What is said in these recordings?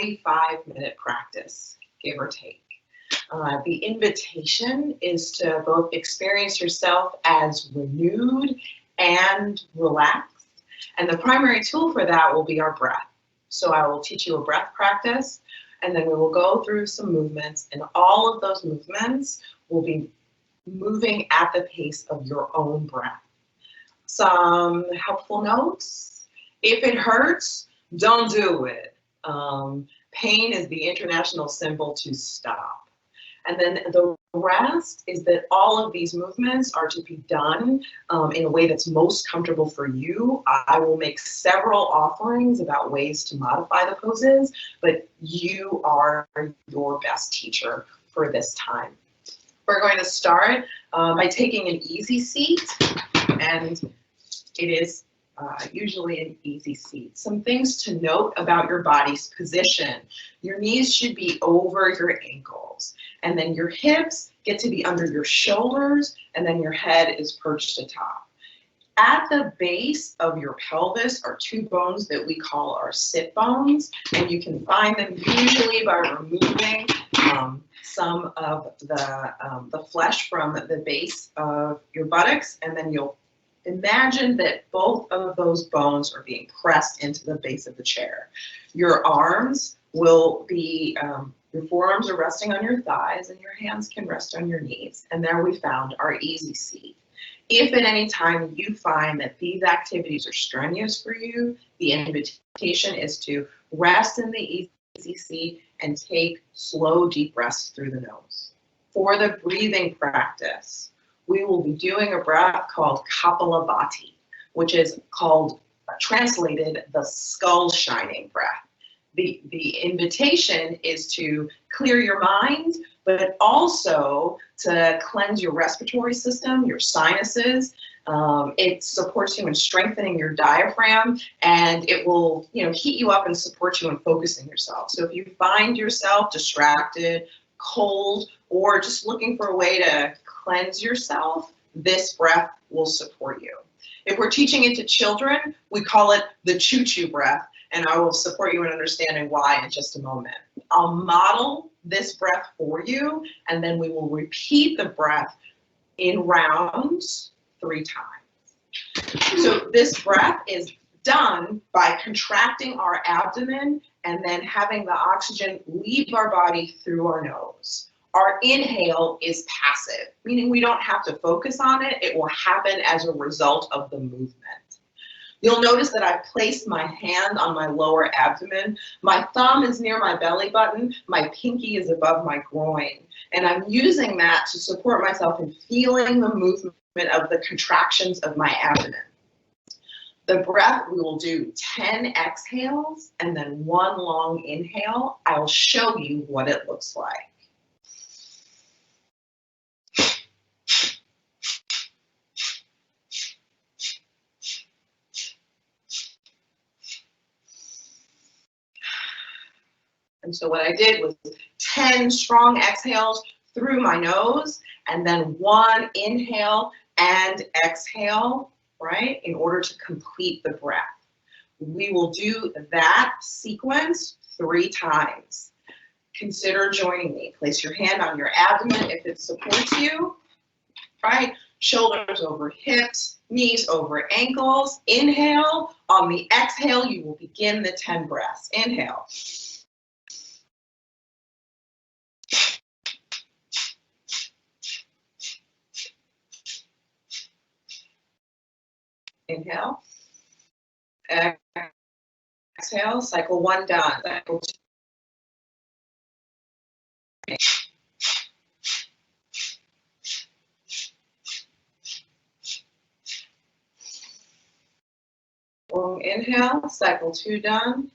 45-minute practice, give or take. The invitation is to both experience yourself as renewed and relaxed. And the primary tool for that will be our breath. So I will teach you a breath practice, and then we will go through some movements, and all of those movements will be moving at the pace of your own breath. Some helpful notes: if it hurts, don't do it. Pain is the international symbol to stop. And then the rest is that all of these movements are to be done in a way that's most comfortable for you. I will make several offerings about ways to modify the poses, but you are your best teacher for this time. We're going to start by taking an easy seat, and it is usually an easy seat. Some things to note about your body's position: your knees should be over your ankles, and then your hips get to be under your shoulders, and then your head is perched atop. At the base of your pelvis are two bones that we call our sit bones, and you can find them usually by removing some of the flesh from the base of your buttocks, and then you'll imagine that both of those bones are being pressed into the base of the chair. Your arms will be, your forearms are resting on your thighs, and your hands can rest on your knees. And there we found our easy seat. If at any time you find that these activities are strenuous for you, the invitation is to rest in the easy seat and take slow, deep breaths through the nose. For the breathing practice, we will be doing a breath called Kapalabhati, which is called, translated, the skull shining breath. The invitation is to clear your mind, but also to cleanse your respiratory system, your sinuses. It supports you in strengthening your diaphragm, and it will, heat you up and support you in focusing yourself. So if you find yourself distracted, cold, or just looking for a way to cleanse yourself, this breath will support you. If we're teaching it to children, we call it the choo-choo breath, and I will support you in understanding why in just a moment. I'll model this breath for you, and then we will repeat the breath in rounds 3 times. So this breath is done by contracting our abdomen and then having the oxygen leave our body through our nose. Our inhale is passive, meaning we don't have to focus on it. It will happen as a result of the movement. You'll notice that I've placed my hand on my lower abdomen. My thumb is near my belly button. My pinky is above my groin. And I'm using that to support myself in feeling the movement of the contractions of my abdomen. The breath, we will do 10 exhales and then 1 long inhale. I'll show you what it looks like. And so what I did was 10 strong exhales through my nose, and then 1 inhale and exhale, right, in order to complete the breath. We will do that sequence 3 times. Consider joining me. Place your hand on your abdomen if it supports you, right? Shoulders over hips, knees over ankles. Inhale. On the exhale, you will begin the 10 breaths. Inhale. Inhale. Exhale. Cycle 1 done. Cycle 2. Long inhale. Cycle 2 done.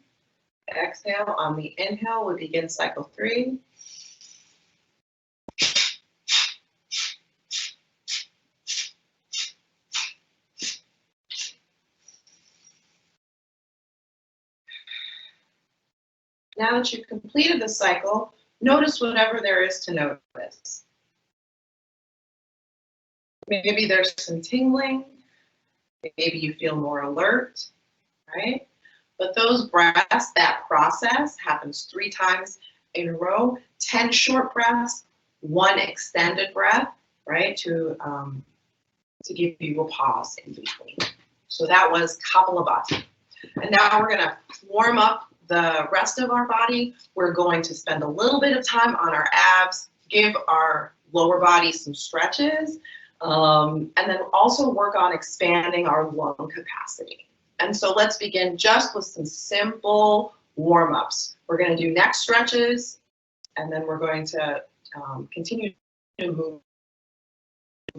Exhale. On the inhale, we begin cycle 3. Now that you've completed the cycle, notice whatever there is to notice. Maybe there's some tingling. Maybe you feel more alert, right? But those breaths, that process happens 3 times in a row, 10 short breaths, 1 extended breath, right, to give you a pause in between. So that was Kapalabhati. And now we're going to warm up the rest of our body. We're going to spend a little bit of time on our abs, give our lower body some stretches, and then also work on expanding our lung capacity. And so let's begin just with some simple warm-ups. We're going to do neck stretches, and then we're going to continue to move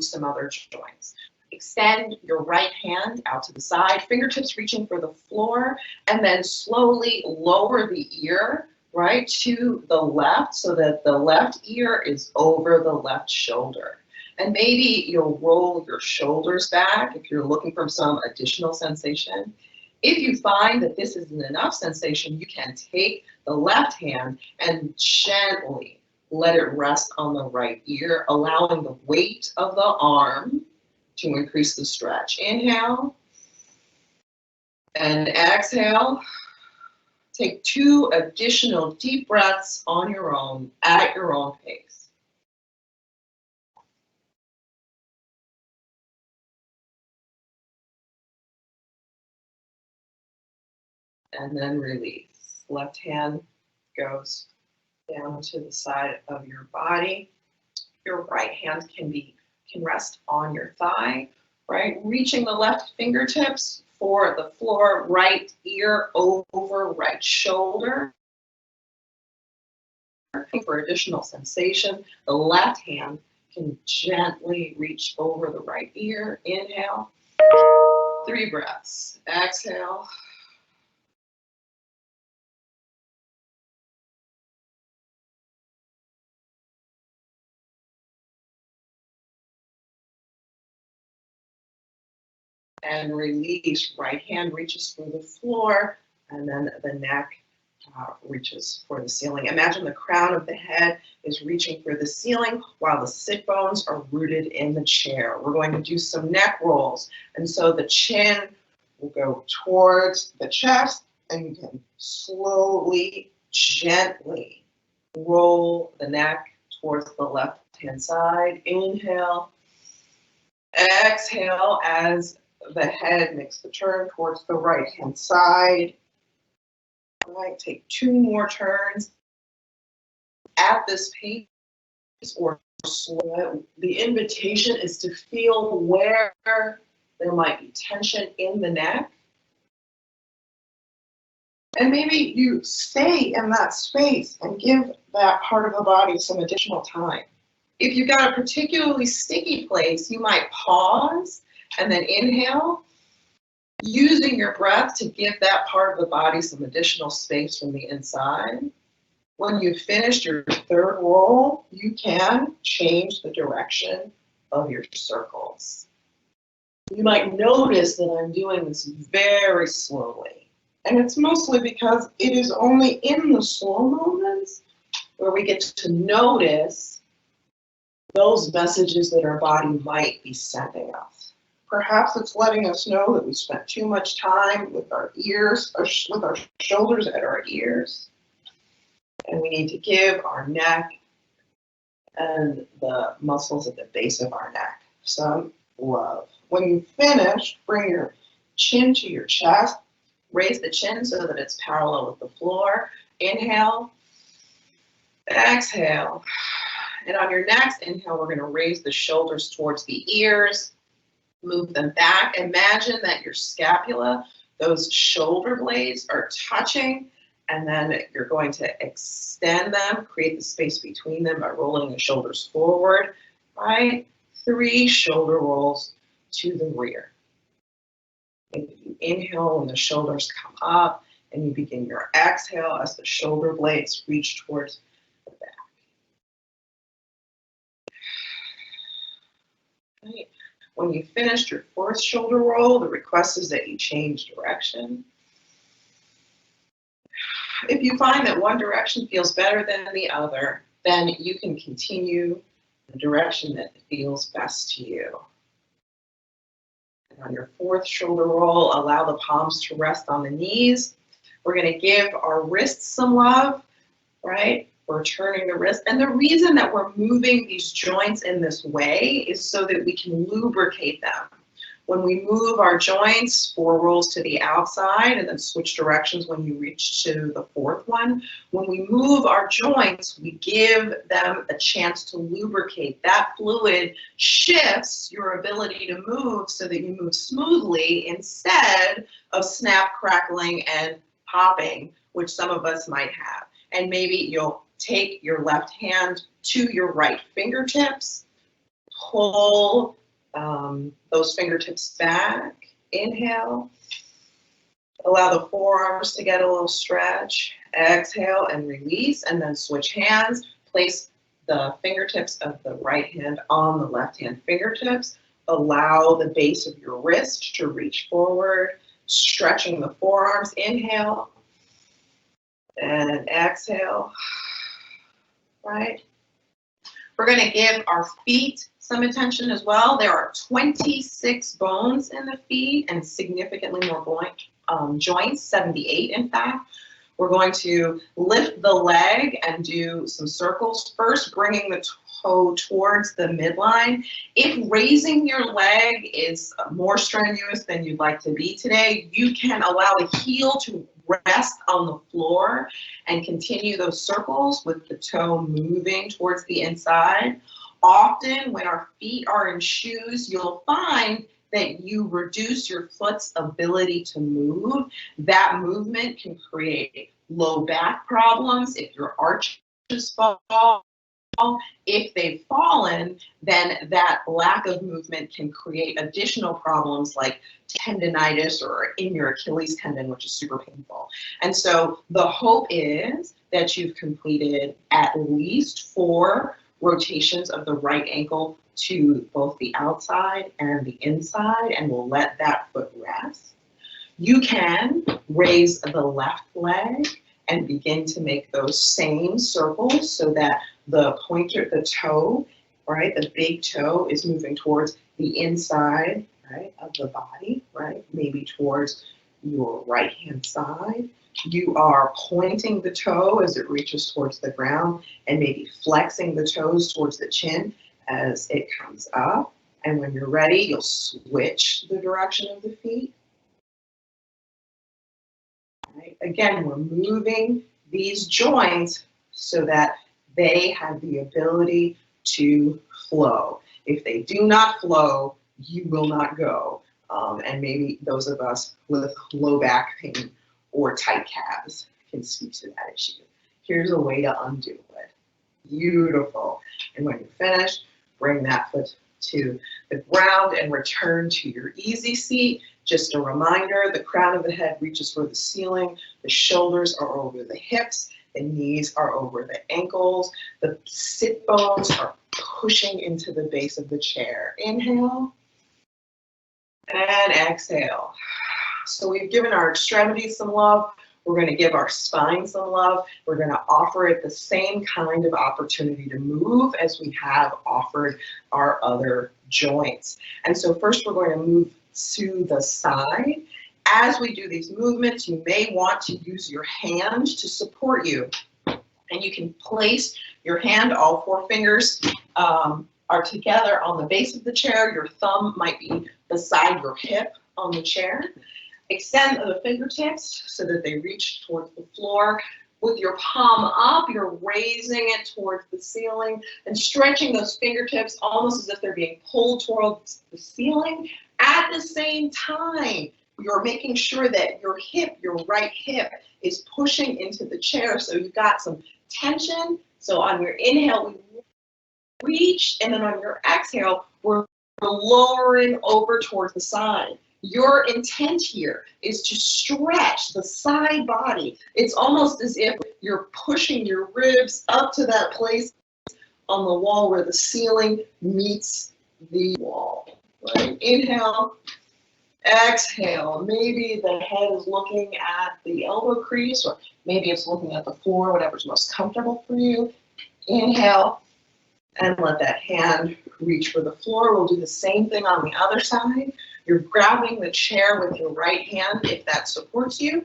some other joints. Extend your right hand out to the side, fingertips reaching for the floor, and then slowly lower the ear, right, to the left so that the left ear is over the left shoulder. And maybe you'll roll your shoulders back if you're looking for some additional sensation. If you find that this isn't enough sensation, you can take the left hand and gently let it rest on the right ear, allowing the weight of the arm to increase the stretch. Inhale and exhale. Take 2 additional deep breaths on your own, at your own pace. And then release. Left hand goes down to the side of your body. Your right hand can rest on your thigh, right? Reaching the left fingertips for the floor, right ear over right shoulder. For additional sensation, the left hand can gently reach over the right ear. Inhale. 3 breaths. Exhale. And release. Right hand reaches for the floor, and then the neck reaches for the ceiling. Imagine the crown of the head is reaching for the ceiling while the sit bones are rooted in the chair. We're going to do some neck rolls. And so the chin will go towards the chest, and you can slowly, gently roll the neck towards the left-hand side. Inhale. Exhale as the head makes the turn towards the right-hand side. All right, take 2 more turns at this pace or slow. The invitation is to feel where there might be tension in the neck. And maybe you stay in that space and give that part of the body some additional time. If you've got a particularly sticky place, you might pause and then inhale, using your breath to give that part of the body some additional space from the inside. When you've finished your 3rd roll, you can change the direction of your circles. You might notice that I'm doing this very slowly. And it's mostly because it is only in the slow moments where we get to notice those messages that our body might be sending us. Perhaps it's letting us know that we spent too much time with our ears, or with our shoulders at our ears. And we need to give our neck and the muscles at the base of our neck some love. When you finish, bring your chin to your chest. Raise the chin so that it's parallel with the floor. Inhale. Exhale. And on your next inhale, we're going to raise the shoulders towards the ears. Move them back. Imagine that your scapula, those shoulder blades, are touching, and then you're going to extend them, create the space between them by rolling the shoulders forward, right? 3 shoulder rolls to the rear. And you inhale when the shoulders come up, and you begin your exhale as the shoulder blades reach towards the back. Right. When you finished your 4th shoulder roll, the request is that you change direction. If you find that one direction feels better than the other, then you can continue the direction that feels best to you. And on your 4th shoulder roll, allow the palms to rest on the knees. We're going to give our wrists some love, right? We're turning the wrist. And the reason that we're moving these joints in this way is so that we can lubricate them. When we move our joints, 4 rolls to the outside and then switch directions when you reach to the 4th one. When we move our joints, we give them a chance to lubricate. That fluid shifts your ability to move so that you move smoothly instead of snap, crackling, and popping, which some of us might have. And maybe you'll take your left hand to your right fingertips, pull those fingertips back, inhale, allow the forearms to get a little stretch, exhale and release, and then switch hands, place the fingertips of the right hand on the left hand fingertips, allow the base of your wrist to reach forward, stretching the forearms, inhale, and exhale, right? We're going to give our feet some attention as well. There are 26 bones in the feet and significantly more joints, 78 in fact. We're going to lift the leg and do some circles. First, bringing the toe towards the midline. If raising your leg is more strenuous than you'd like to be today, you can allow the heel to rest on the floor and continue those circles with the toe moving towards the inside. Often when our feet are in shoes, you'll find that you reduce your foot's ability to move. That movement can create low back problems if your arches fall. If they've fallen, then that lack of movement can create additional problems like tendinitis or in your Achilles tendon, which is super painful. And so the hope is that you've completed at least 4 rotations of the right ankle to both the outside and the inside, and we'll let that foot rest. You can raise the left leg and begin to make those same circles so that the pointer, the toe, right, the big toe is moving towards the inside, right, of the body, right, maybe towards your right hand side. You are pointing the toe as it reaches towards the ground and maybe flexing the toes towards the chin as it comes up. And when you're ready, you'll switch the direction of the feet. Right. Again, we're moving these joints so that they have the ability to flow. If they do not flow, you will not go. And maybe those of us with low back pain or tight calves can speak to that issue. Here's a way to undo it. Beautiful. And when you're finished, bring that foot to the ground and return to your easy seat. Just a reminder, the crown of the head reaches for the ceiling, the shoulders are over the hips, the knees are over the ankles, the sit bones are pushing into the base of the chair. Inhale and exhale. So we've given our extremities some love. We're going to give our spine some love. We're going to offer it the same kind of opportunity to move as we have offered our other joints. And so first we're going to move to the side. As we do these movements, you may want to use your hand to support you. And you can place your hand, all 4 fingers are together on the base of the chair. Your thumb might be beside your hip on the chair. Extend the fingertips so that they reach towards the floor. With your palm up, you're raising it towards the ceiling and stretching those fingertips almost as if they're being pulled towards the ceiling. At the same time, you're making sure that your hip, your right hip, is pushing into the chair so you've got some tension. So on your inhale, we reach, and then on your exhale, we're lowering over towards the side. Your intent here is to stretch the side body. It's almost as if you're pushing your ribs up to that place on the wall where the ceiling meets the wall. Right? Inhale, exhale. Maybe the head is looking at the elbow crease, or maybe it's looking at the floor, whatever's most comfortable for you. Inhale, and let that hand reach for the floor. We'll do the same thing on the other side. You're grabbing the chair with your right hand if that supports you.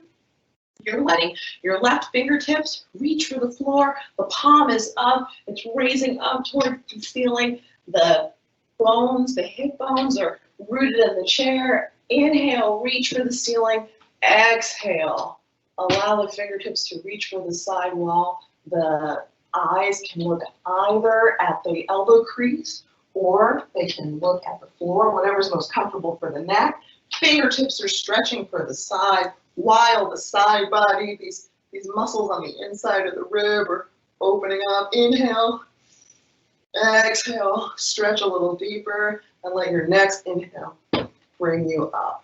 You're letting your left fingertips reach for the floor. The palm is up. It's raising up towards the ceiling. The bones, the hip bones are rooted in the chair. Inhale, reach for the ceiling. Exhale, allow the fingertips to reach for the side wall. The eyes can look either at the elbow crease or they can look at the floor, whatever's most comfortable for the neck. Fingertips are stretching for the side while the side body, these muscles on the inside of the rib are opening up. Inhale, exhale, stretch a little deeper, and let your next inhale bring you up.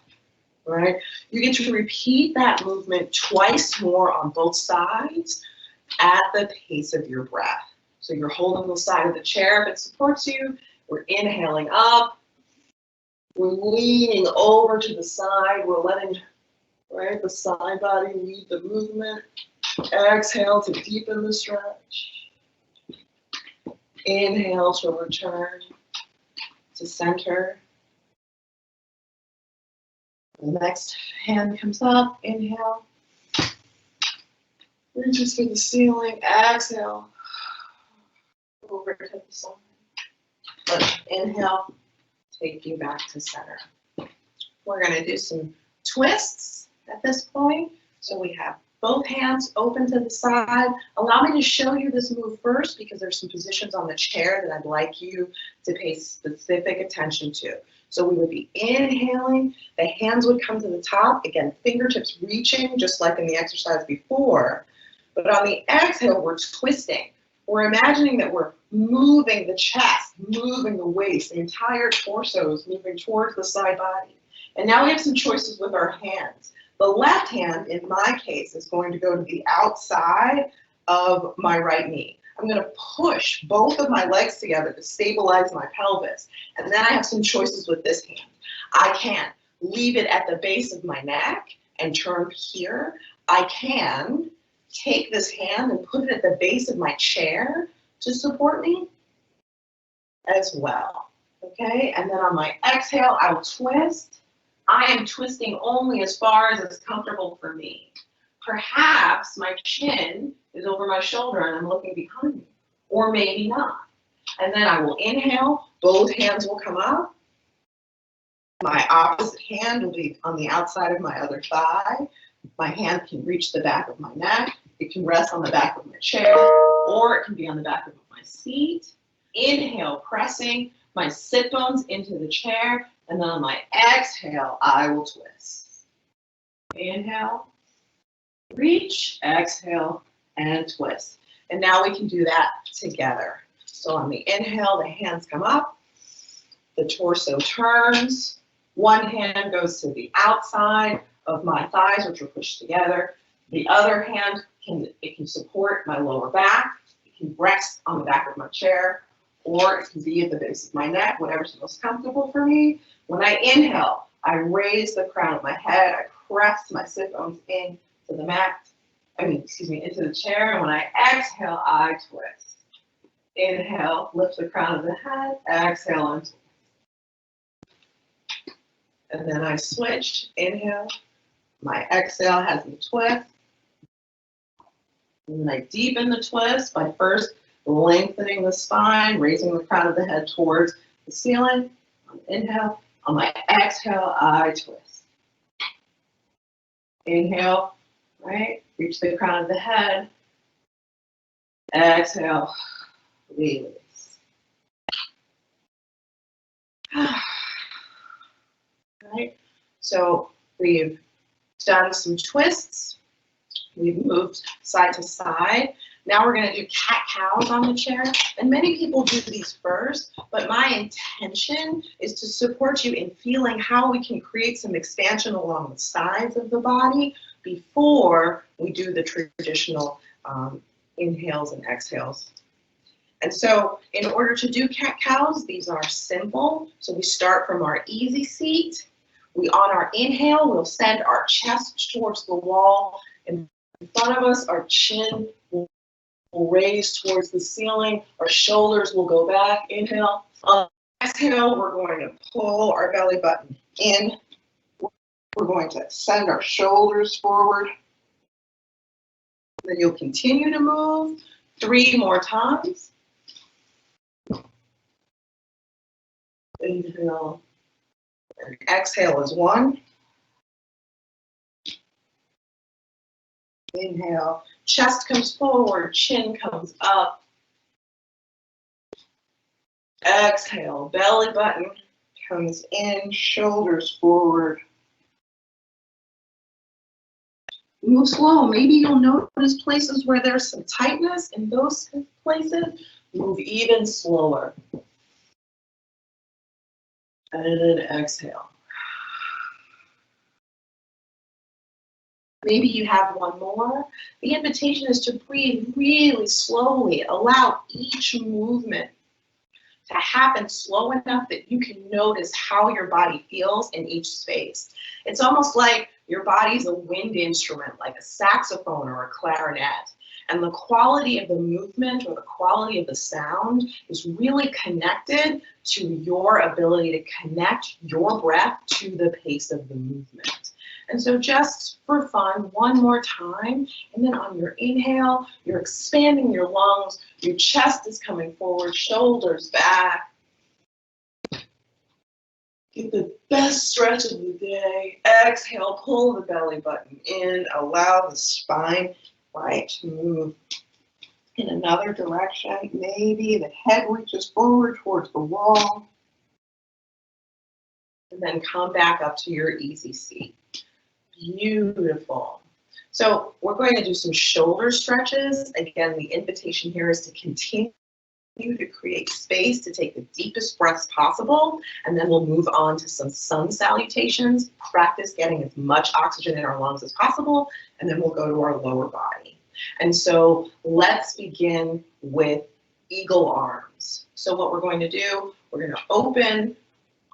Right? You get to repeat that movement twice more on both sides at the pace of your breath. So you're holding the side of the chair if it supports you. We're inhaling up. We're leaning over to the side. We're letting the side body lead the movement. Exhale to deepen the stretch. Inhale to return to center. The next hand comes up. Inhale. Reaches for the ceiling. Exhale. Over to the side. Let inhale take you back to center. We're going to do some twists at this point. So we have both hands open to the side. Allow me to show you this move first because there's some positions on the chair that I'd like you to pay specific attention to. So we would be inhaling, the hands would come to the top, again, fingertips reaching just like in the exercise before. But on the exhale, we're twisting. We're imagining that we're moving the chest, moving the waist, the entire torso is moving towards the side body. And now we have some choices with our hands. The left hand, in my case, is going to go to the outside of my right knee. I'm going to push both of my legs together to stabilize my pelvis. And then I have some choices with this hand. I can leave it at the base of my neck and turn here. I can take this hand and put it at the base of my chair to support me as well. Okay, and then on my exhale, I'll twist. I am twisting only as far as is comfortable for me. Perhaps my chin is over my shoulder and I'm looking behind me, or maybe not. And then I will inhale, both hands will come up. My opposite hand will be on the outside of my other thigh. My hand can reach the back of my neck. It can rest on the back of my chair, or it can be on the back of my seat. Inhale, pressing my sit bones into the chair, and then on my exhale, I will twist. Inhale, reach, exhale, and twist. And now we can do that together. So on the inhale, the hands come up, the torso turns, one hand goes to the outside of my thighs, which are pushed together. The other hand can support my lower back. It can rest on the back of my chair, or it can be at the base of my neck, whatever's most comfortable for me. When I inhale, I raise the crown of my head. I press my sit bones into the mat. Into the chair. And when I exhale, I twist. Inhale, lift the crown of the head. Exhale, and twist. And then I switch. Inhale. My exhale has me twist. And then I deepen the twist by first lengthening the spine, raising the crown of the head towards the ceiling. On inhale. On my exhale, I twist. Inhale, right? Reach the crown of the head. Exhale, release. Right? So we've done some twists. We've moved side to side. Now we're going to do cat-cows on the chair. And many people do these first, but my intention is to support you in feeling how we can create some expansion along the sides of the body before we do the traditional inhales and exhales. And so in order to do cat-cows, these are simple. So we start from our easy seat. On our inhale, we'll send our chest towards the wall. In front of us, our chin will raise towards the ceiling. Our shoulders will go back. Inhale. On exhale, we're going to pull our belly button in. We're going to send our shoulders forward. Then you'll continue to move 3 more times. Inhale and exhale is 1. Inhale, chest comes forward, chin comes up. Exhale, belly button comes in, shoulders forward. Move slow. Maybe you'll notice places where there's some tightness. In those places, move even slower. And then exhale. Maybe you have one more. The invitation is to breathe really slowly. Allow each movement to happen slow enough that you can notice how your body feels in each space. It's almost like your body's a wind instrument, like a saxophone or a clarinet. And the quality of the movement or the quality of the sound is really connected to your ability to connect your breath to the pace of the movement. And so just for fun, one more time, and then on your inhale, you're expanding your lungs, your chest is coming forward, shoulders back. Get the best stretch of the day. Exhale, pull the belly button in, allow the spine to move in another direction. Maybe the head reaches forward towards the wall. And then come back up to your easy seat. Beautiful. So we're going to do some shoulder stretches. Again, the invitation here is to continue to create space to take the deepest breaths possible, and then we'll move on to some sun salutations, practice getting as much oxygen in our lungs as possible, and then we'll go to our lower body. And so let's begin with eagle arms. So what we're going to do, we're going to open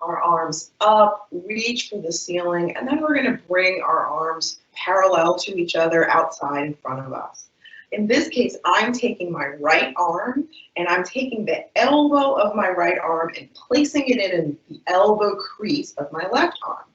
our arms up, reach for the ceiling, and then we're going to bring our arms parallel to each other outside in front of us. In this case, I'm taking my right arm and I'm taking the elbow of my right arm and placing it in the elbow crease of my left arm.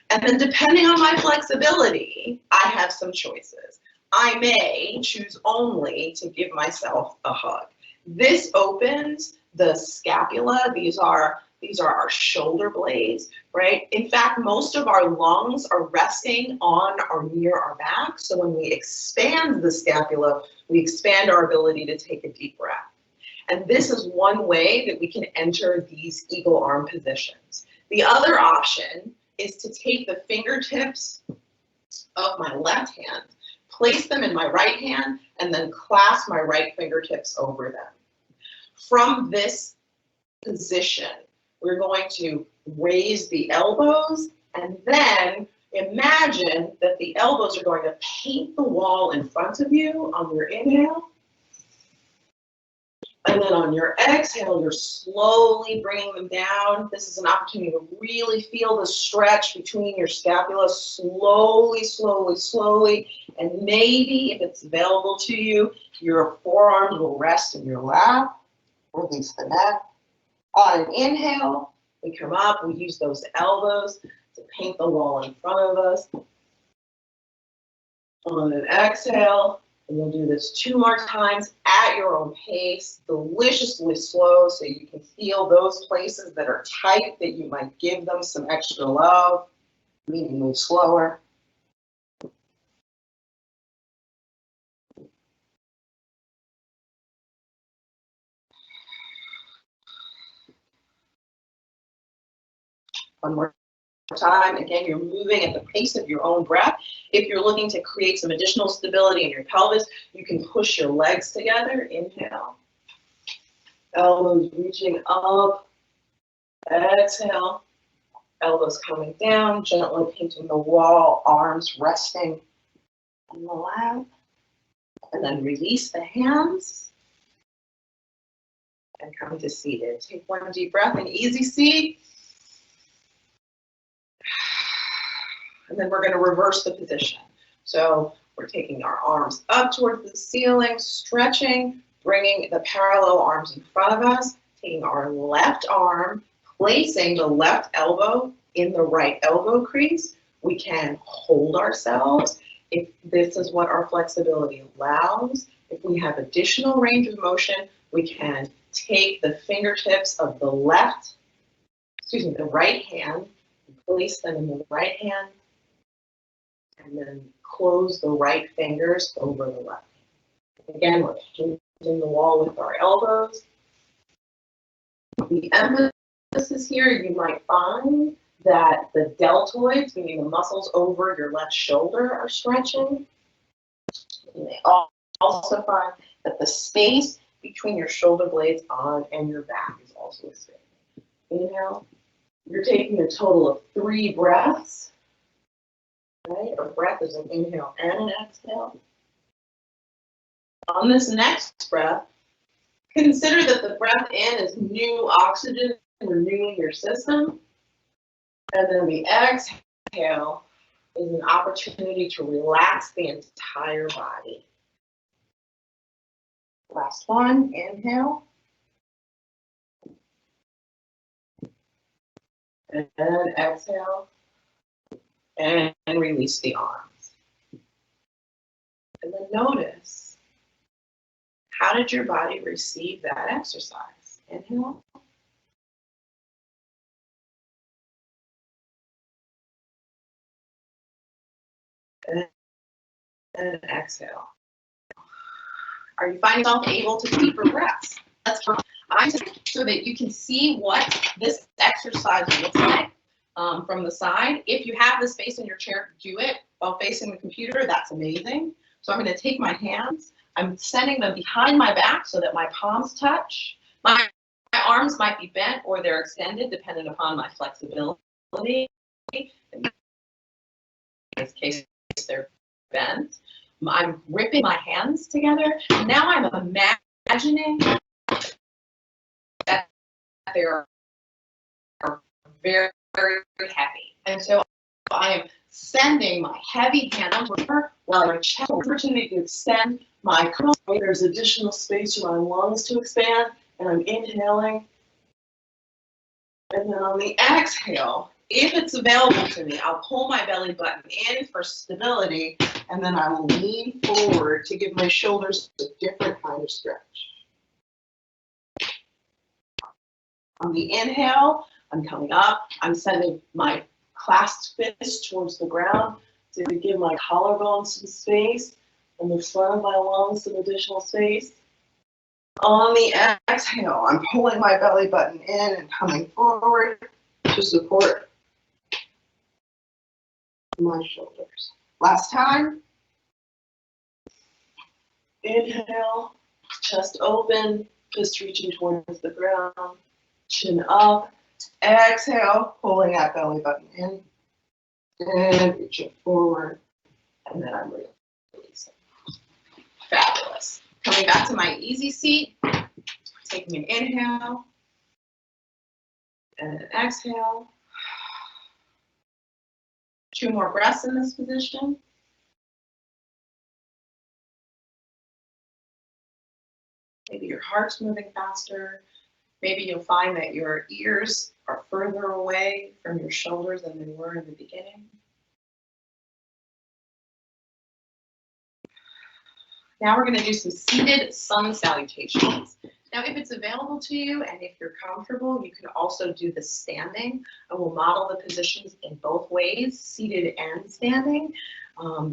And then depending on my flexibility, I have some choices. I may choose only to give myself a hug. This opens the scapula. These are our shoulder blades, right? In fact, most of our lungs are resting on or near our back. So when we expand the scapula, we expand our ability to take a deep breath. And this is one way that we can enter these eagle arm positions. The other option is to take the fingertips of my left hand, place them in my right hand, and then clasp my right fingertips over them. From this position, we're going to raise the elbows and then imagine that the elbows are going to paint the wall in front of you on your inhale. And then on your exhale, you're slowly bringing them down. This is an opportunity to really feel the stretch between your scapula, slowly, slowly, slowly. And maybe if it's available to you, your forearms will rest in your lap, release the neck. On an inhale, we come up, we use those elbows to paint the wall in front of us. On an exhale, and you'll do this 2 more times at your own pace, deliciously slow, so you can feel those places that are tight that you might give them some extra love, meaning move slower. One more time. Again, you're moving at the pace of your own breath. If you're looking to create some additional stability in your pelvis, you can push your legs together. Inhale. Elbows reaching up. Exhale. Elbows coming down, gently painting the wall, arms resting on the lap. And then release the hands. And come to seated. Take one deep breath, an easy seat. And then we're going to reverse the position. So we're taking our arms up towards the ceiling, stretching, bringing the parallel arms in front of us, taking our left arm, placing the left elbow in the right elbow crease. We can hold ourselves If this is what our flexibility allows, if we have additional range of motion, we can take the fingertips of the the right hand, and place them in the right hand, and then close the right fingers over the left. Again, we're hitting the wall with our elbows. The emphasis here, you might find that the deltoids, meaning the muscles over your left shoulder, are stretching. You may also find that the space between your shoulder blades on and your back is also expanding. Inhale. You're taking a total of 3 breaths. Right? A breath is an inhale and an exhale. On this next breath, consider that the breath in is new oxygen renewing your system. And then the exhale is an opportunity to relax the entire body. Last one, inhale. And exhale. And release the arms. And then notice, how did your body receive that exercise? Inhale. And exhale. Are you finding yourself able to deeper breaths? Let's try. So that you can see what this exercise looks like from the side. If you have the space in your chair to do it while facing the computer, that's amazing. So I'm going to take my hands. I'm sending them behind my back so that my palms touch. My arms might be bent or they're extended depending upon my flexibility. In this case, they're bent. I'm gripping my hands together. Now I'm imagining that they are very, very heavy. And so I am sending my heavy hand over while I check opportunity to extend my cross. There's additional space for my lungs to expand, and I'm inhaling. And then on the exhale, if it's available to me, I'll pull my belly button in for stability, and then I will lean forward to give my shoulders a different kind of stretch. On the inhale, I'm coming up. I'm sending my clasped fist towards the ground to give my collarbone some space and the front of my lungs some additional space. On the exhale, I'm pulling my belly button in and coming forward to support my shoulders. Last time. Inhale, chest open, just reaching towards the ground, chin up. Exhale, pulling that belly button in and reaching forward, and then I'm releasing. Fabulous. Coming back to my easy seat, taking an inhale and an exhale. 2 more breaths in this position. Maybe your heart's moving faster. Maybe you'll find that your ears are further away from your shoulders than they were in the beginning. Now we're going to do some seated sun salutations. Now, if it's available to you and if you're comfortable, you can also do the standing. I will model the positions in both ways, seated and standing.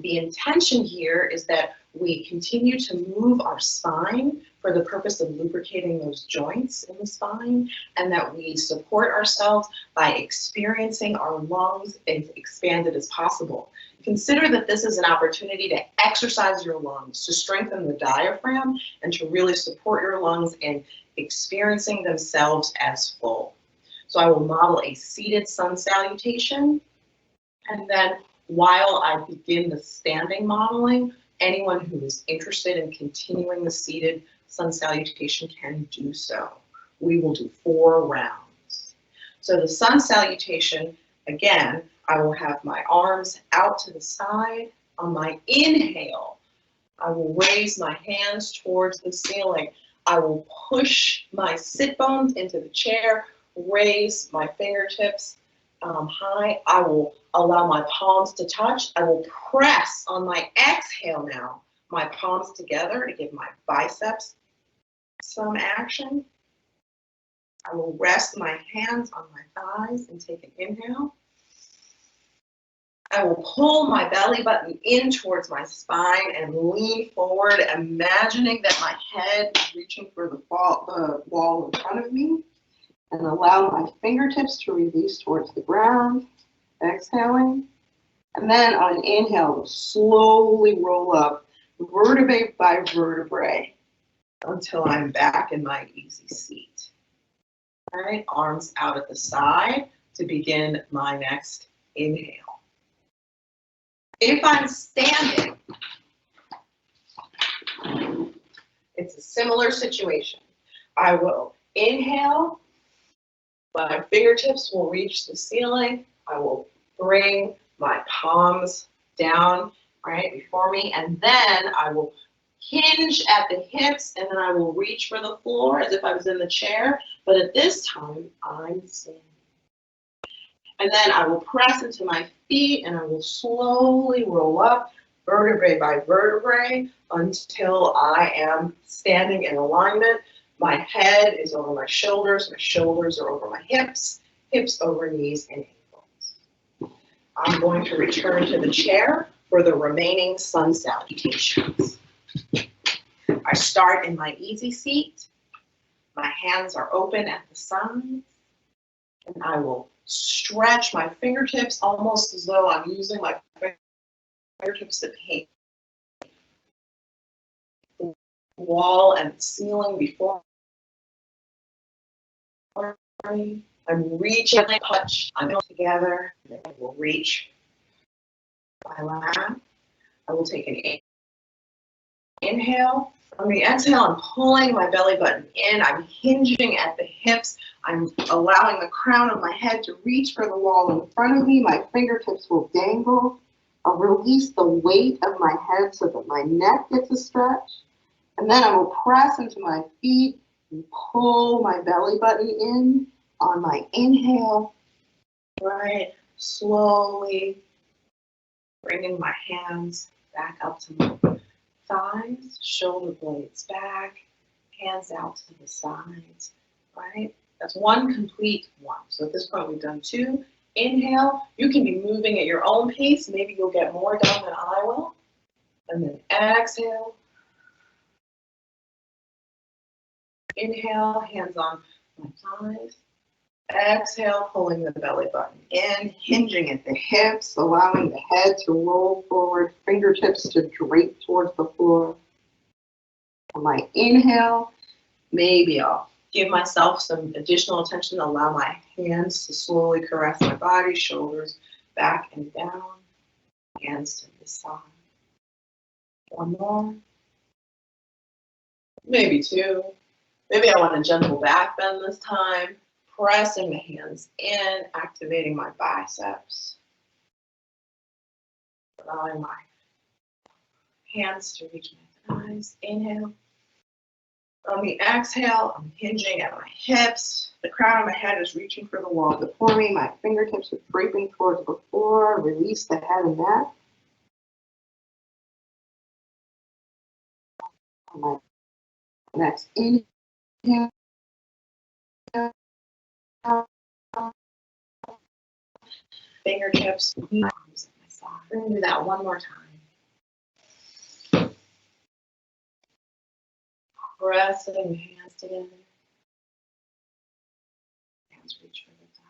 The intention here is that we continue to move our spine for the purpose of lubricating those joints in the spine, and that we support ourselves by experiencing our lungs as expanded as possible. Consider that this is an opportunity to exercise your lungs, to strengthen the diaphragm, and to really support your lungs in experiencing themselves as full. So I will model a seated sun salutation, and then while I begin the standing modeling, anyone who is interested in continuing the seated sun salutation can do so. We will do 4 rounds. So the sun salutation, again, I will have my arms out to the side. On my inhale, I will raise my hands towards the ceiling. I will push my sit bones into the chair, raise my fingertips high. I will allow my palms to touch. I will press on my exhale now, my palms together to give my biceps some action. I will rest my hands on my thighs and take an inhale. I will pull my belly button in towards my spine and lean forward, imagining that my head is reaching for the wall in front of me, and allow my fingertips to release towards the ground, exhaling. And then on an inhale, slowly roll up vertebrae by vertebrae until I'm back in my easy seat. All right, arms out at the side to begin my next inhale. If I'm standing, it's a similar situation. I will inhale, my fingertips will reach the ceiling. I will bring my palms down right before me, and then I will hinge at the hips, and then I will reach for the floor as if I was in the chair, but at this time, I'm standing. And then I will press into my feet, and I will slowly roll up vertebrae by vertebrae until I am standing in alignment. My head is over my shoulders are over my hips, hips over knees and ankles. I'm going to return to the chair for the remaining sun salutations. I start in my easy seat. My hands are open at the sides, and I will stretch my fingertips almost as though I'm using my fingertips to paint the wall and the ceiling before me. I'm reaching, I touch, I'm together, and I will reach my lap. I will take an inhale. On the exhale, I'm pulling my belly button in. I'm hinging at the hips. I'm allowing the crown of my head to reach for the wall in front of me. My fingertips will dangle. I'll release the weight of my head so that my neck gets a stretch. And then I will press into my feet and pull my belly button in on my inhale. Right, slowly bringing my hands back up to my thighs, shoulder blades back, hands out to the sides, right? That's one complete one. So at this point, we've done two. Inhale, you can be moving at your own pace. Maybe you'll get more done than I will. And then exhale. Inhale, hands on my thighs. Exhale, pulling the belly button in, hinging at the hips, allowing the head to roll forward, fingertips to drape towards the floor. On my inhale, maybe I'll give myself some additional attention, allow my hands to slowly caress my body, shoulders back and down, hands to the side. One more, maybe two. Maybe I want a gentle back bend this time. Pressing the hands in, activating my biceps. Allowing my hands to reach my thighs. Inhale. On the exhale, I'm hinging at my hips. The crown of my head is reaching for the wall before me. My fingertips are draping towards the floor. Release the head and neck. On my next inhale. Fingertips, arms at my side. We're going to do that one more time. Pressing the hands together. Hands reach for the thighs.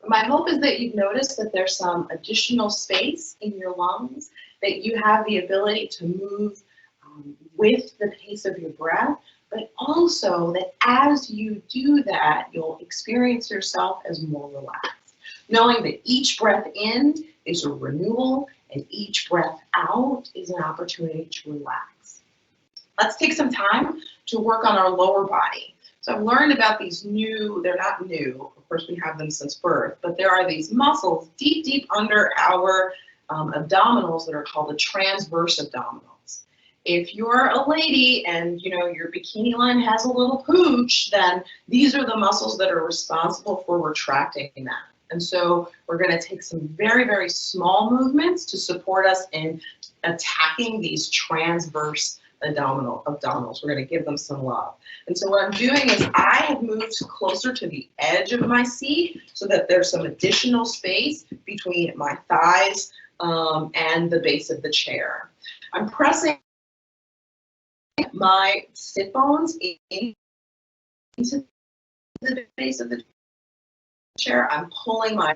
My hope is that you've noticed that there's some additional space in your lungs, that you have the ability to move with the pace of your breath, but also that as you do that, you'll experience yourself as more relaxed, knowing that each breath in is a renewal and each breath out is an opportunity to relax. Let's take some time to work on our lower body. So I've learned about these new, they're not new, of course we have them since birth, but there are these muscles deep, deep under our abdominals that are called the transverse abdominals. If you're a lady and your bikini line has a little pooch, then these are the muscles that are responsible for retracting that. And so we're going to take some very, very small movements to support us in attacking these transverse abdominals. We're going to give them some love. And so what I'm doing is I have moved closer to the edge of my seat so that there's some additional space between my thighs and the base of the chair. I'm pressing my sit bones into the base of the chair. I'm pulling my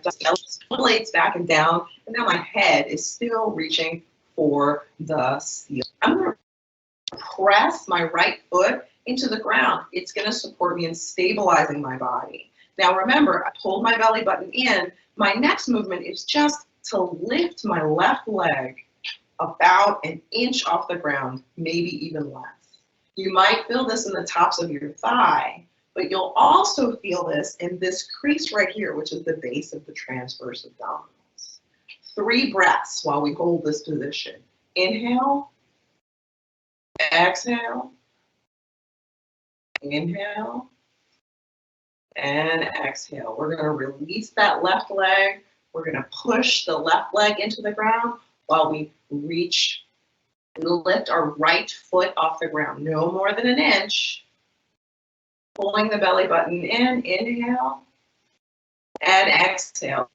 blades back and down, and now my head is still reaching for the ceiling. I'm going to press my right foot into the ground. It's going to support me in stabilizing my body. Now remember, I pulled my belly button in. My next movement is just to lift my left leg about an inch off the ground, maybe even less. You might feel this in the tops of your thigh, but you'll also feel this in this crease right here, which is the base of the transverse abdominals. 3 breaths while we hold this position. Inhale, exhale, inhale, and exhale. We're going to release that left leg. We're going to push the left leg into the ground while we reach and lift our right foot off the ground, no more than an inch. Pulling the belly button in, inhale, and exhale.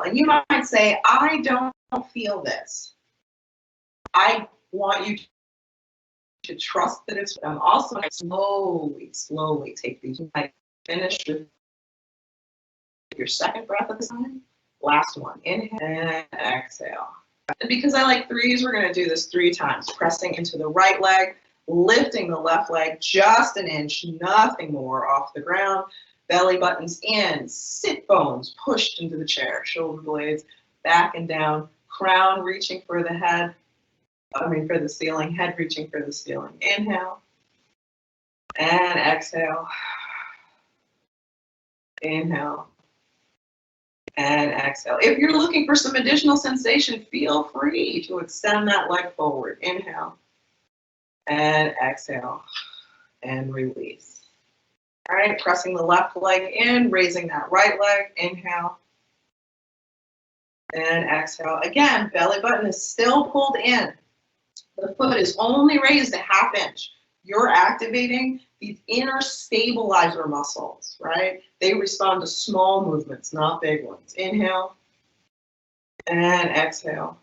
And you might say, I don't feel this. I want you to trust that it's, I'm also going to slowly take these. You might finish with your second breath at the time. Last one, inhale and exhale. And because I like 3s, we're going to do this 3 times, pressing into the right leg, lifting the left leg just an inch, nothing more off the ground. Belly buttons in, sit bones pushed into the chair, shoulder blades back and down, crown reaching for the head, for the ceiling, head reaching for the ceiling. Inhale and exhale. Inhale and exhale. If you're looking for some additional sensation, feel free to extend that leg forward. Inhale and exhale and release. All right, pressing the left leg in, raising that right leg. Inhale and exhale. Again, belly button is still pulled in. The foot is only raised a ½ inch. You're activating these inner stabilizer muscles, right? They respond to small movements, not big ones. Inhale and exhale.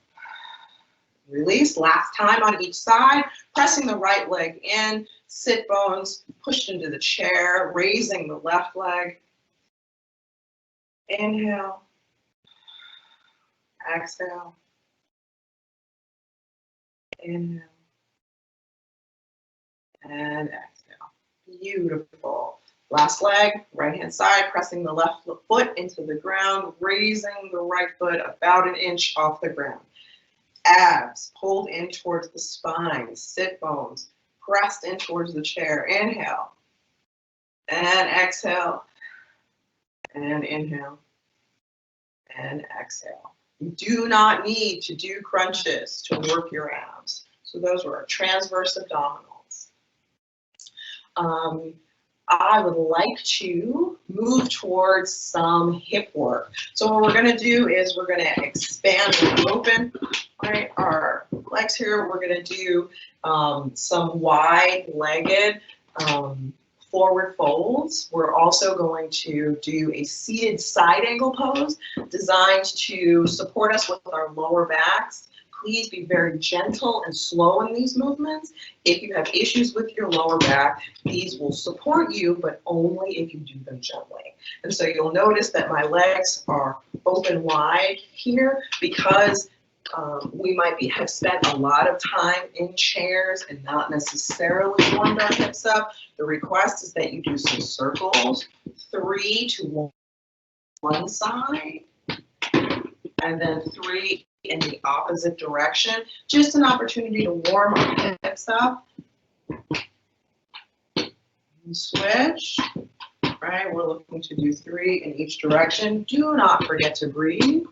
Release. Last time on each side, pressing the right leg in, sit bones pushed into the chair, raising the left leg. Inhale, exhale, inhale, and exhale. Beautiful. Last leg, right hand side, pressing the left foot into the ground, raising the right foot about an inch off the ground. Abs pulled in towards the spine, sit bones pressed in towards the chair. Inhale and exhale and inhale and exhale. You do not need to do crunches to work your abs. So those were our transverse abdominals. I would like to move towards some hip work. So what we're going to do is we're going to expand and open, right, our legs here. We're going to do some wide-legged forward folds. We're also going to do a seated side angle pose designed to support us with our lower backs. Please be very gentle and slow in these movements. If you have issues with your lower back, these will support you, but only if you do them gently. And so you'll notice that my legs are open wide here because we might have spent a lot of time in chairs and not necessarily warmed our hips up. The request is that you do some circles, 3 to one side, and then 3 in the opposite direction. Just an opportunity to warm our hips up. Switch, right? We're looking to do 3 in each direction. Do not forget to breathe.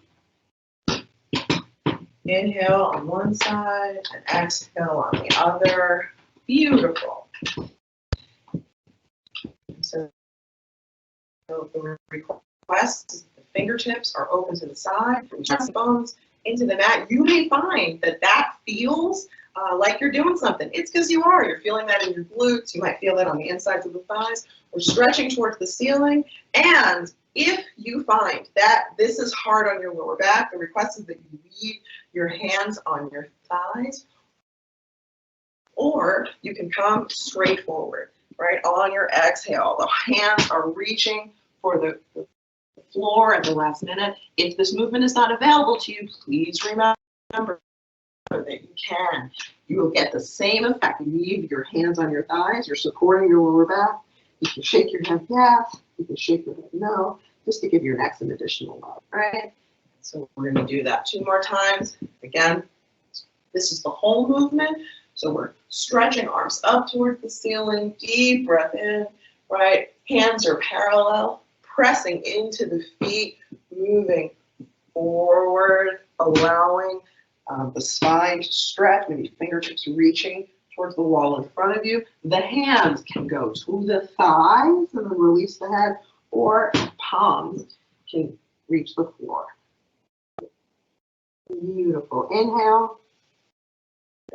Inhale on one side and exhale on the other. Beautiful. So the request is the fingertips are open to the side, from chest bones into the mat. You may find that that feels like you're doing something. It's because you are. You're feeling that in your glutes. You might feel that on the insides of the thighs. We're stretching towards the ceiling. And if you find that this is hard on your lower back, the request is that you leave your hands on your thighs, or you can come straight forward, right? On your exhale, the hands are reaching for the floor at the last minute. If this movement is not available to you, please remember that you can. You will get the same effect. You leave your hands on your thighs. You're supporting your lower back. You can shake your head yes. You can shake your head no, just to give your neck some additional love, right? So we're going to do that 2 more times. Again, this is the whole movement. So we're stretching arms up towards the ceiling. Deep breath in, right? Hands are parallel, pressing into the feet, moving forward, allowing the spine to stretch, maybe fingertips reaching towards the wall in front of you. The hands can go to the thighs and then release the head, or palms can reach the floor. Beautiful. Inhale,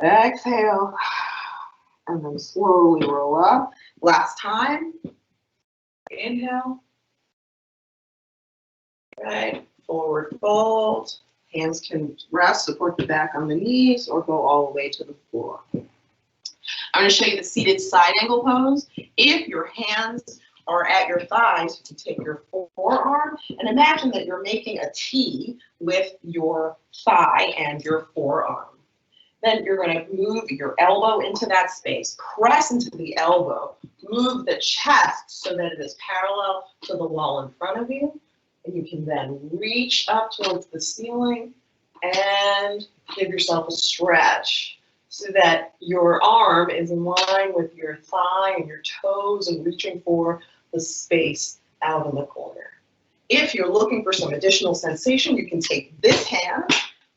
exhale, and then slowly roll up. Last time. Inhale. Right. Forward fold. Hands can rest, support the back on the knees, or go all the way to the floor. I'm going to show you the seated side angle pose. If your hands are at your thighs, you can take your forearm and imagine that you're making a T with your thigh and your forearm. Then you're going to move your elbow into that space, press into the elbow, move the chest so that it is parallel to the wall in front of you. And you can then reach up towards the ceiling and give yourself a stretch so that your arm is in line with your thigh and your toes and reaching for the space out in the corner. If you're looking for some additional sensation, you can take this hand,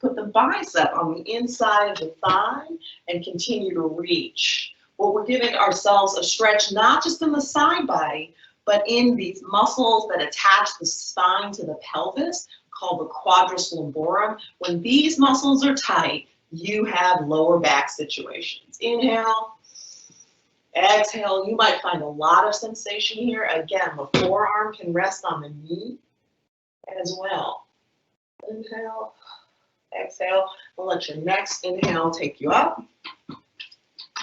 put the bicep on the inside of the thigh, and continue to reach. Well, we're giving ourselves a stretch not just in the side body, but in these muscles that attach the spine to the pelvis, called the quadriceps lumborum. When these muscles are tight, you have lower back situations. Inhale, exhale. You might find a lot of sensation here. Again, the forearm can rest on the knee as well. Inhale, exhale. We'll let your next inhale take you up.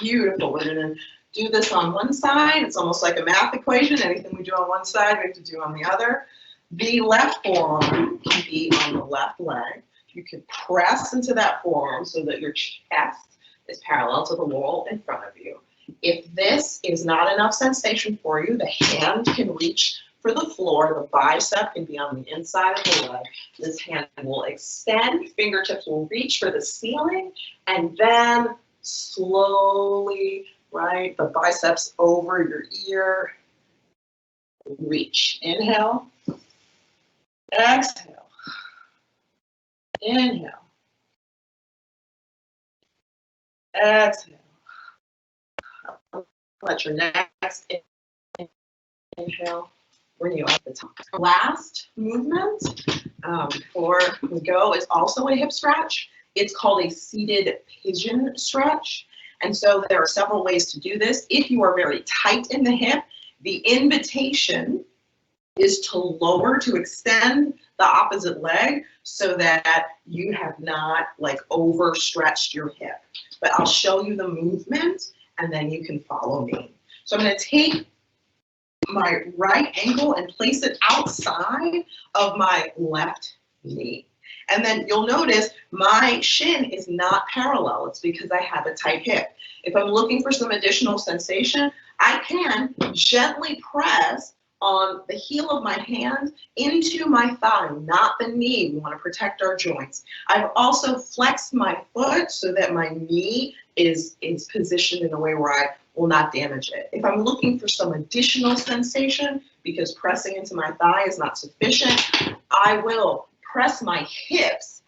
Beautiful. We're going to do this on one side. It's almost like a math equation. Anything we do on one side, we have to do on the other. The left forearm can be on the left leg. You can press into that forearm so that your chest is parallel to the wall in front of you. If this is not enough sensation for you, the hand can reach for the floor. The bicep can be on the inside of the leg. This hand will extend. Fingertips will reach for the ceiling, and then slowly, right, the biceps over your ear, reach. Inhale, exhale, inhale, exhale. Let your next inhale bring you up the top. Last movement before we go is also a hip stretch. It's called a seated pigeon stretch. And so there are several ways to do this. If you are very tight in the hip, the invitation is to lower, to extend the opposite leg so that you have not like overstretched your hip. But I'll show you the movement and then you can follow me. So I'm going to take my right ankle and place it outside of my left knee. And then you'll notice my shin is not parallel. It's because I have a tight hip. If I'm looking for some additional sensation, I can gently press on the heel of my hand into my thigh, not the knee. We want to protect our joints. I've also flexed my foot so that my knee is positioned in a way where I will not damage it. If I'm looking for some additional sensation because pressing into my thigh is not sufficient, I will press my hips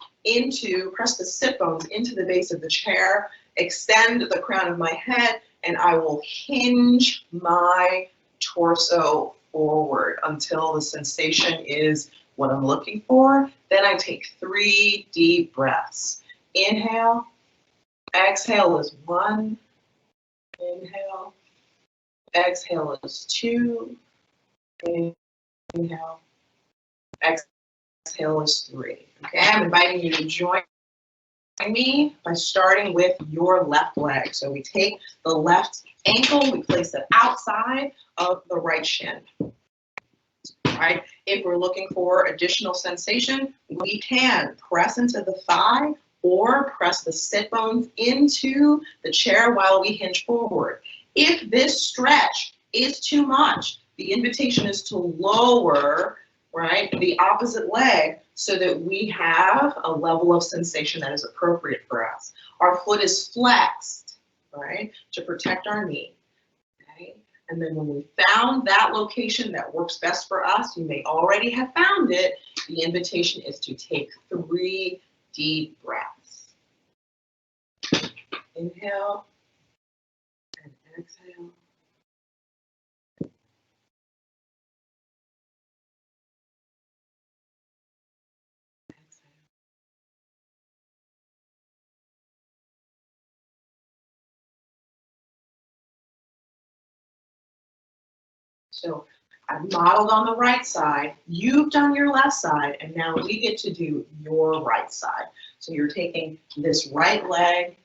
press the sit bones into the base of the chair, extend the crown of my head, and I will hinge my torso forward until the sensation is what I'm looking for. Then I take 3 deep breaths. Inhale, exhale is 1, inhale, exhale is 2, inhale, exhale is 3. Okay, I'm inviting you to join me by starting with your left leg. So we take the left ankle, we place it outside of the right shin. Right? If we're looking for additional sensation, we can press into the thigh or press the sit bones into the chair while we hinge forward. If this stretch is too much, the invitation is to lower, right, the opposite leg so that we have a level of sensation that is appropriate for us. Our foot is flexed, right, to protect our knee. Okay? And then when we found that location that works best for us, you may already have found it, the invitation is to take 3 deep breaths. Inhale and exhale. Exhale. So I've modeled on the right side, you've done your left side, and now we get to do your right side. So you're taking this right leg,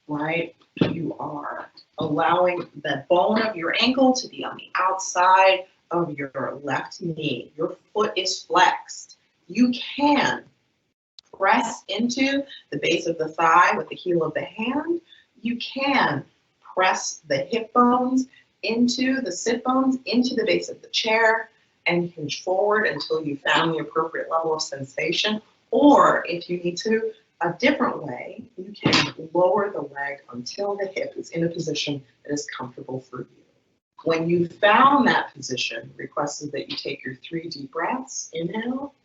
right? You are allowing the bone of your ankle to be on the outside of your left knee. Your foot is flexed. You can press into the base of the thigh with the heel of the hand. You can press the hip bones into the sit bones, into the base of the chair, and hinge forward until you found the appropriate level of sensation. Or if you need to, a different way, you can lower the leg until the hip is in a position that is comfortable for you. When you found that position, request is that you take your 3 deep breaths. Inhale,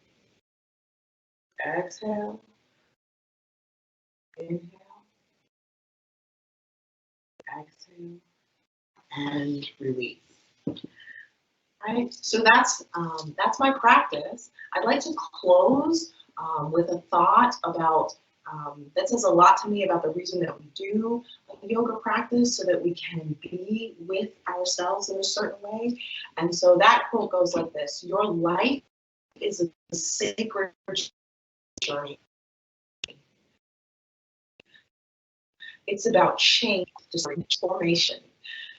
exhale, inhale, exhale, and release. Right, so that's my practice. I'd like to close with a thought about that says a lot to me about the reason that we do a yoga practice, so that we can be with ourselves in a certain way. And so that quote goes like this: your life is a sacred journey. It's about change, transformation,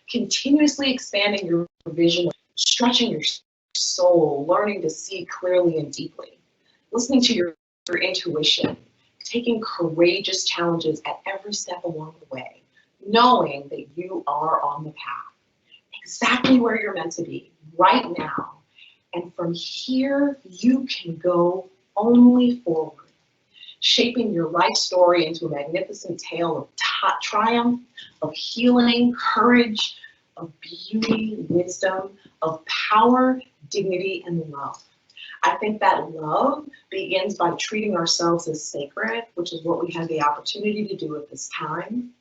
continuously expanding your vision, stretching your soul, learning to see clearly and deeply, listening to your intuition, taking courageous challenges at every step along the way, knowing that you are on the path, exactly where you're meant to be right now. And from here, you can go only forward, shaping your life story into a magnificent tale of triumph, of healing, courage, of beauty, wisdom, of power, dignity, and love. I think that love begins by treating ourselves as sacred, which is what we have the opportunity to do at this time.